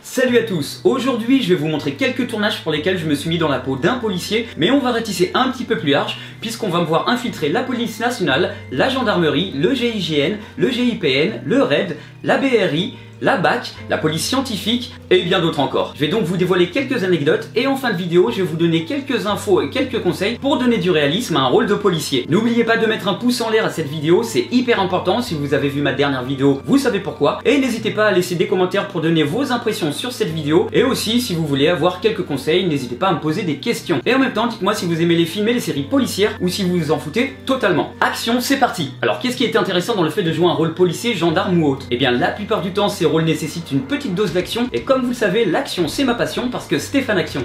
Salut à tous, aujourd'hui je vais vous montrer quelques tournages pour lesquels je me suis mis dans la peau d'un policier, mais on va ratisser un petit peu plus large puisqu'on va me voir infiltrer la police nationale, la gendarmerie, le GIGN, le GIPN, le RAID, la BRI, la BAC, la police scientifique et bien d'autres encore. Je vais donc vous dévoiler quelques anecdotes et en fin de vidéo je vais vous donner quelques infos et quelques conseils pour donner du réalisme à un rôle de policier. N'oubliez pas de mettre un pouce en l'air à cette vidéo, c'est hyper important. Si vous avez vu ma dernière vidéo, vous savez pourquoi. Et n'hésitez pas à laisser des commentaires pour donner vos impressions sur cette vidéo. Et aussi si vous voulez avoir quelques conseils, n'hésitez pas à me poser des questions. Et en même temps, dites-moi si vous aimez les films et les séries policières ou si vous vous en foutez totalement. Action, c'est parti. Alors qu'est-ce qui est intéressant dans le fait de jouer un rôle policier, gendarme ou autre? Eh bien la plupart du temps ces rôles nécessitent une petite dose d'action et comme vous le savez, l'action c'est ma passion parce que Stéphane Action,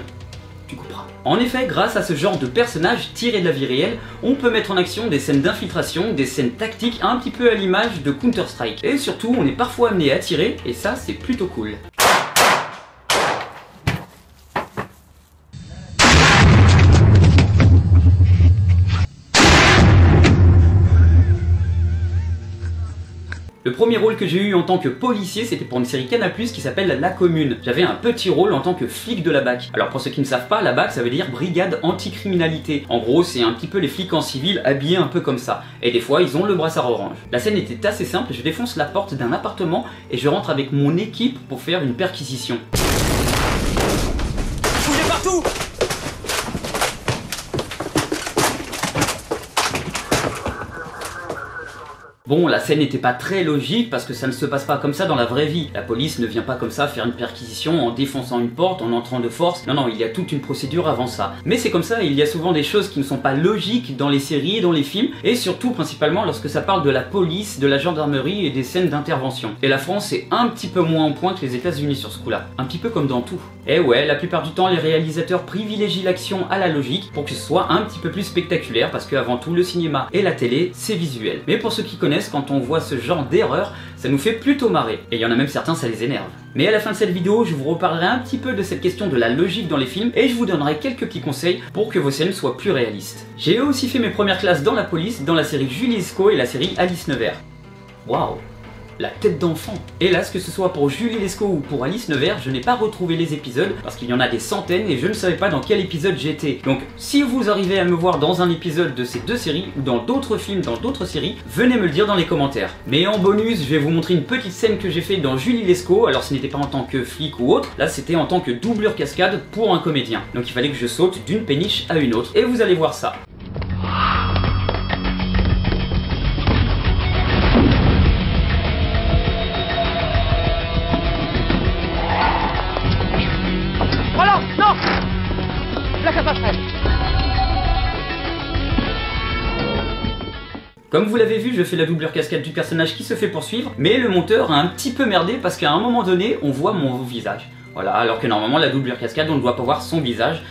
tu comprends. En effet, grâce à ce genre de personnage tiré de la vie réelle, on peut mettre en action des scènes d'infiltration, des scènes tactiques un petit peu à l'image de Counter-Strike. Et surtout, on est parfois amené à tirer et ça c'est plutôt cool. Le premier rôle que j'ai eu en tant que policier, c'était pour une série Canal+ qui s'appelle La Commune. J'avais un petit rôle en tant que flic de la BAC. Alors pour ceux qui ne savent pas, la BAC ça veut dire Brigade Anticriminalité. En gros, c'est un petit peu les flics en civil habillés un peu comme ça. Et des fois, ils ont le brassard orange. La scène était assez simple, je défonce la porte d'un appartement et je rentre avec mon équipe pour faire une perquisition. Bougez partout! Bon, la scène n'était pas très logique parce que ça ne se passe pas comme ça dans la vraie vie. La police ne vient pas comme ça faire une perquisition en défonçant une porte, en entrant de force. Non, non, il y a toute une procédure avant ça. Mais c'est comme ça, il y a souvent des choses qui ne sont pas logiques dans les séries et dans les films, et surtout principalement lorsque ça parle de la police, de la gendarmerie et des scènes d'intervention. Et la France est un petit peu moins en point que les États-Unis sur ce coup-là. Un petit peu comme dans tout. Et ouais, la plupart du temps, les réalisateurs privilégient l'action à la logique pour que ce soit un petit peu plus spectaculaire parce qu'avant tout, le cinéma et la télé, c'est visuel. Mais pour ceux qui connaissent, quand on voit ce genre d'erreur, ça nous fait plutôt marrer. Et il y en a même certains, ça les énerve. Mais à la fin de cette vidéo, je vous reparlerai un petit peu de cette question de la logique dans les films et je vous donnerai quelques petits conseils pour que vos scènes soient plus réalistes. J'ai aussi fait mes premières classes dans la police, dans la série Julie Lescaut et la série Alice Nevers. Waouh! La tête d'enfant. Hélas, que ce soit pour Julie Lescaut ou pour Alice Nevers, je n'ai pas retrouvé les épisodes parce qu'il y en a des centaines et je ne savais pas dans quel épisode j'étais. Donc si vous arrivez à me voir dans un épisode de ces deux séries ou dans d'autres films, dans d'autres séries, venez me le dire dans les commentaires. Mais en bonus, je vais vous montrer une petite scène que j'ai fait dans Julie Lescaut. Alors ce n'était pas en tant que flic ou autre, là c'était en tant que doublure cascade pour un comédien. Donc il fallait que je saute d'une péniche à une autre et vous allez voir ça. Comme vous l'avez vu, je fais la doublure cascade du personnage qui se fait poursuivre, mais le monteur a un petit peu merdé parce qu'à un moment donné, on voit mon visage. Voilà, alors que normalement la doublure cascade, on ne doit pas voir son visage.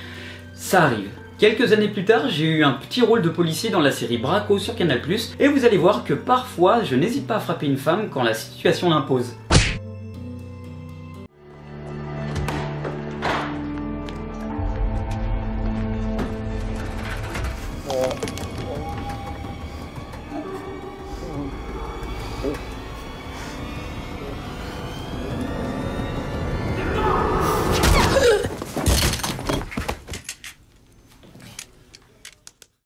Ça arrive. Quelques années plus tard, j'ai eu un petit rôle de policier dans la série Braco sur Canal+, et vous allez voir que parfois, je n'hésite pas à frapper une femme quand la situation l'impose.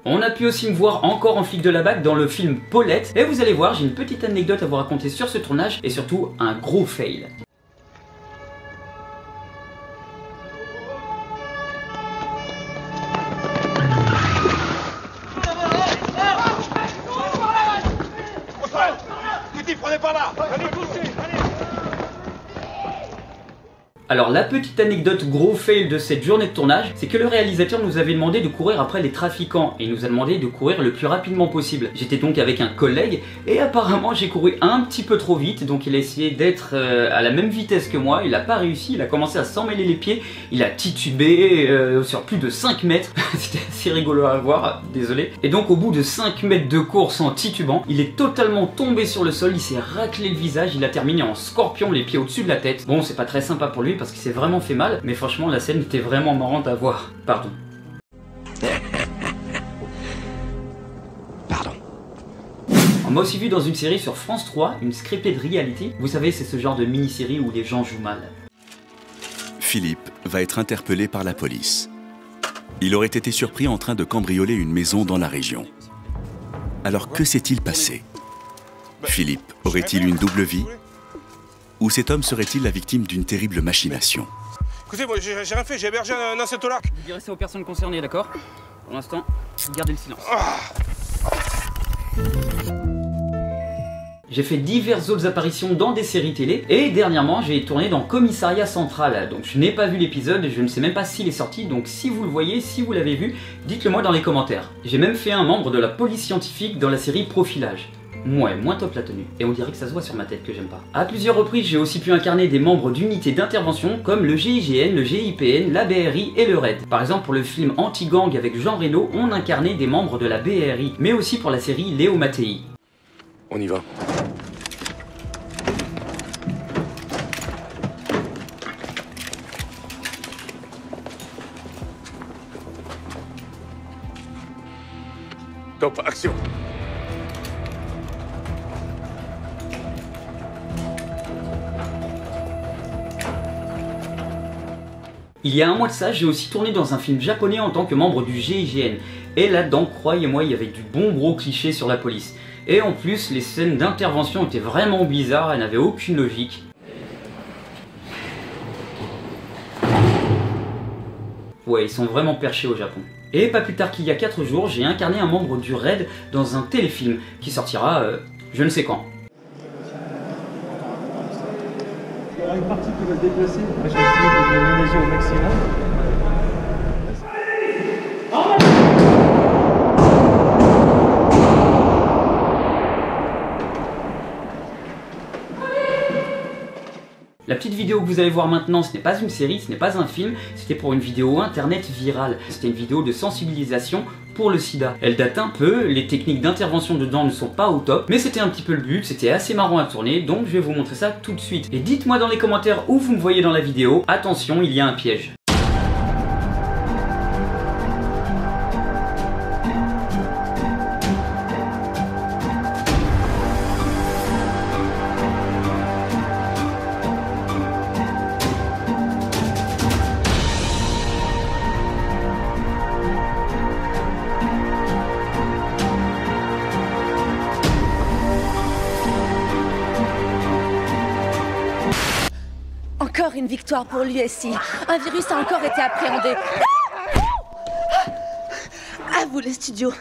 On a pu aussi me voir encore en flic de la BAC dans le film Paulette, et vous allez voir, j'ai une petite anecdote à vous raconter sur ce tournage, et surtout un gros fail. Alors la petite anecdote gros fail de cette journée de tournage, c'est que le réalisateur nous avait demandé de courir après les trafiquants et il nous a demandé de courir le plus rapidement possible. J'étais donc avec un collègue et apparemment j'ai couru un petit peu trop vite, donc il a essayé d'être à la même vitesse que moi, il n'a pas réussi, il a commencé à s'emmêler les pieds, il a titubé sur plus de 5 mètres, c'était assez rigolo à voir, désolé. Et donc au bout de 5 mètres de course en titubant, il est totalement tombé sur le sol, il s'est raclé le visage, il a terminé en scorpion, les pieds au-dessus de la tête. Bon, c'est pas très sympa pour lui parce qu'il s'est vraiment fait mal, mais franchement la scène était vraiment marrante à voir. Pardon. On m'a aussi vu dans une série sur France 3, une scripted reality. Vous savez, c'est ce genre de mini-série où les gens jouent mal. Philippe va être interpellé par la police. Il aurait été surpris en train de cambrioler une maison dans la région. Alors que s'est-il passé? Philippe aurait-il une double vie? Ou cet homme serait-il la victime d'une terrible machination? Écoutez, moi j'ai rien fait, j'ai hébergé un incestolac. Vous direz ça aux personnes concernées, d'accord? Pour l'instant, gardez le silence. J'ai fait diverses autres apparitions dans des séries télé et dernièrement j'ai tourné dans Commissariat Central. Donc je n'ai pas vu l'épisode, je ne sais même pas s'il est sorti, donc si vous le voyez, si vous l'avez vu, dites-le moi dans les commentaires. J'ai même fait un membre de la police scientifique dans la série Profilage. Ouais, moins top la tenue. Et on dirait que ça se voit sur ma tête que j'aime pas. À plusieurs reprises, j'ai aussi pu incarner des membres d'unités d'intervention comme le GIGN, le GIPN, la BRI et le RAID. Par exemple, pour le film Anti-Gang avec Jean Reno, on incarnait des membres de la BRI, mais aussi pour la série Léo Mattei. On y va. Top, action. Il y a un mois de ça, j'ai aussi tourné dans un film japonais en tant que membre du GIGN. Et là-dedans, croyez-moi, il y avait du bon gros cliché sur la police. Et en plus, les scènes d'intervention étaient vraiment bizarres, elles n'avaient aucune logique. Ouais, ils sont vraiment perchés au Japon. Et pas plus tard qu'il y a 4 jours, j'ai incarné un membre du RAID dans un téléfilm qui sortira je ne sais quand. Il y aura une partie qui va se déplacer. Moi, je vais essayer de le ménager au maximum. La petite vidéo que vous allez voir maintenant, ce n'est pas une série, ce n'est pas un film, c'était pour une vidéo internet virale. C'était une vidéo de sensibilisation pour le sida. Elle date un peu, les techniques d'intervention dedans ne sont pas au top, mais c'était un petit peu le but, c'était assez marrant à tourner, donc je vais vous montrer ça tout de suite. Et dites-moi dans les commentaires où vous me voyez dans la vidéo, attention, il y a un piège. Encore une victoire pour l'USI. Un virus a encore été appréhendé. À vous les studios.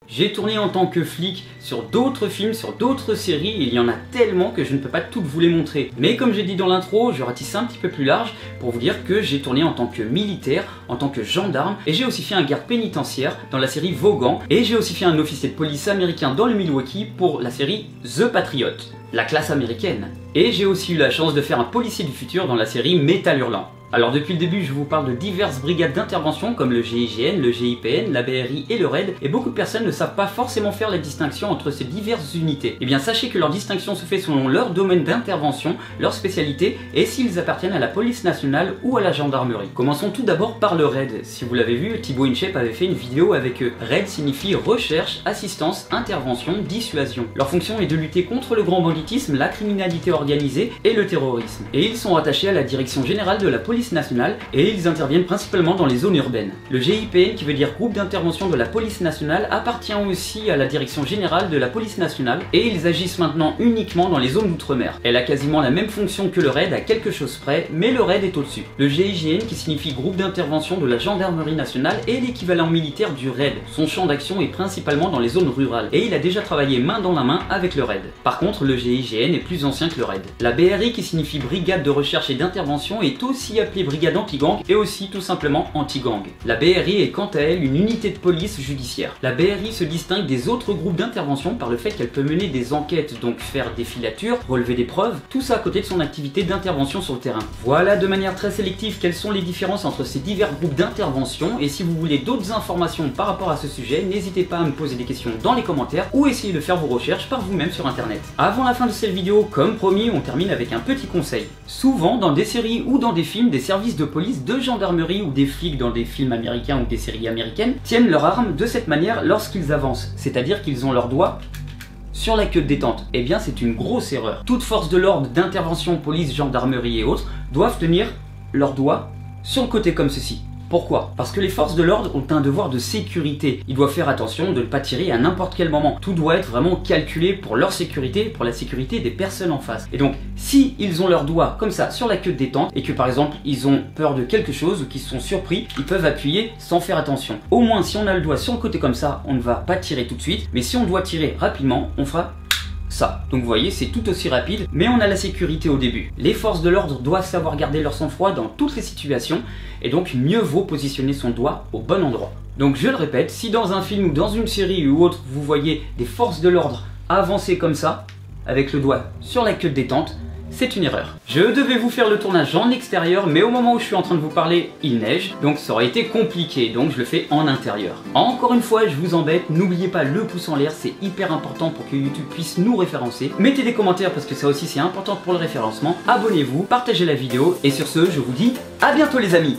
J'ai tourné en tant que flic sur d'autres films, sur d'autres séries, et il y en a tellement que je ne peux pas toutes vous les montrer. Mais comme j'ai dit dans l'intro, je ratisse un petit peu plus large pour vous dire que j'ai tourné en tant que militaire, en tant que gendarme, et j'ai aussi fait un garde pénitentiaire dans la série Vaughan, et j'ai aussi fait un officier de police américain dans le Milwaukee pour la série The Patriot, la classe américaine. Et j'ai aussi eu la chance de faire un policier du futur dans la série Métal Hurlant. Alors depuis le début, je vous parle de diverses brigades d'intervention comme le GIGN, le GIPN, la BRI et le RAID, et beaucoup de personnes ne savent pas forcément faire la distinction entre ces diverses unités. Et bien sachez que leur distinction se fait selon leur domaine d'intervention, leur spécialité, et s'ils appartiennent à la police nationale ou à la gendarmerie. Commençons tout d'abord par le RAID. Si vous l'avez vu, Thibaut InShape avait fait une vidéo avec eux. RAID signifie recherche, assistance, intervention, dissuasion. Leur fonction est de lutter contre le grand banditisme, la criminalité organisée et le terrorisme. Et ils sont rattachés à la direction générale de la police nationale et ils interviennent principalement dans les zones urbaines. Le GIPN, qui veut dire groupe d'intervention de la police nationale, appartient aussi à la direction générale de la police nationale et ils agissent maintenant uniquement dans les zones d'outre-mer. Elle a quasiment la même fonction que le RAID à quelque chose près, mais le RAID est au-dessus. Le GIGN, qui signifie groupe d'intervention de la gendarmerie nationale, est l'équivalent militaire du RAID. Son champ d'action est principalement dans les zones rurales et il a déjà travaillé main dans la main avec le RAID. Par contre, le GIGN est plus ancien que le RAID. La BRI, qui signifie brigade de recherche et d'intervention, est aussi appelée brigade anti-gang et aussi tout simplement anti-gang. La BRI est quant à elle une unité de police judiciaire. La BRI se distingue des autres groupes d'intervention par le fait qu'elle peut mener des enquêtes, donc faire des filatures, relever des preuves, tout ça à côté de son activité d'intervention sur le terrain. Voilà de manière très sélective quelles sont les différences entre ces divers groupes d'intervention, et si vous voulez d'autres informations par rapport à ce sujet, n'hésitez pas à me poser des questions dans les commentaires ou essayez de faire vos recherches par vous-même sur internet. Avant la fin de cette vidéo, comme promis, on termine avec un petit conseil. Souvent, dans des séries ou dans des films, des services de police, de gendarmerie ou des flics dans des films américains ou des séries américaines tiennent leur arme de cette manière lorsqu'ils avancent, c'est-à-dire qu'ils ont leurs doigts sur la queue de détente. Eh bien c'est une grosse erreur. Toute force de l'ordre d'intervention, police, gendarmerie et autres doivent tenir leurs doigts sur le côté comme ceci. Pourquoi? Parce que les forces de l'ordre ont un devoir de sécurité. Ils doivent faire attention de ne pas tirer à n'importe quel moment. Tout doit être vraiment calculé pour leur sécurité, pour la sécurité des personnes en face. Et donc, si ils ont leurs doigts comme ça sur la queue de détente et que par exemple ils ont peur de quelque chose ou qu'ils sont surpris, ils peuvent appuyer sans faire attention. Au moins, si on a le doigt sur le côté comme ça, on ne va pas tirer tout de suite. Mais si on doit tirer rapidement, on fera ça. Donc vous voyez, c'est tout aussi rapide, mais on a la sécurité au début. Les forces de l'ordre doivent savoir garder leur sang-froid dans toutes les situations, et donc mieux vaut positionner son doigt au bon endroit. Donc je le répète, si dans un film ou dans une série ou autre, vous voyez des forces de l'ordre avancer comme ça, avec le doigt sur la queue de détente, c'est une erreur. Je devais vous faire le tournage en extérieur, mais au moment où je suis en train de vous parler, il neige, donc ça aurait été compliqué, donc je le fais en intérieur. Encore une fois, je vous embête, n'oubliez pas le pouce en l'air, c'est hyper important pour que YouTube puisse nous référencer. Mettez des commentaires parce que ça aussi c'est important pour le référencement. Abonnez-vous, partagez la vidéo, et sur ce, je vous dis à bientôt les amis.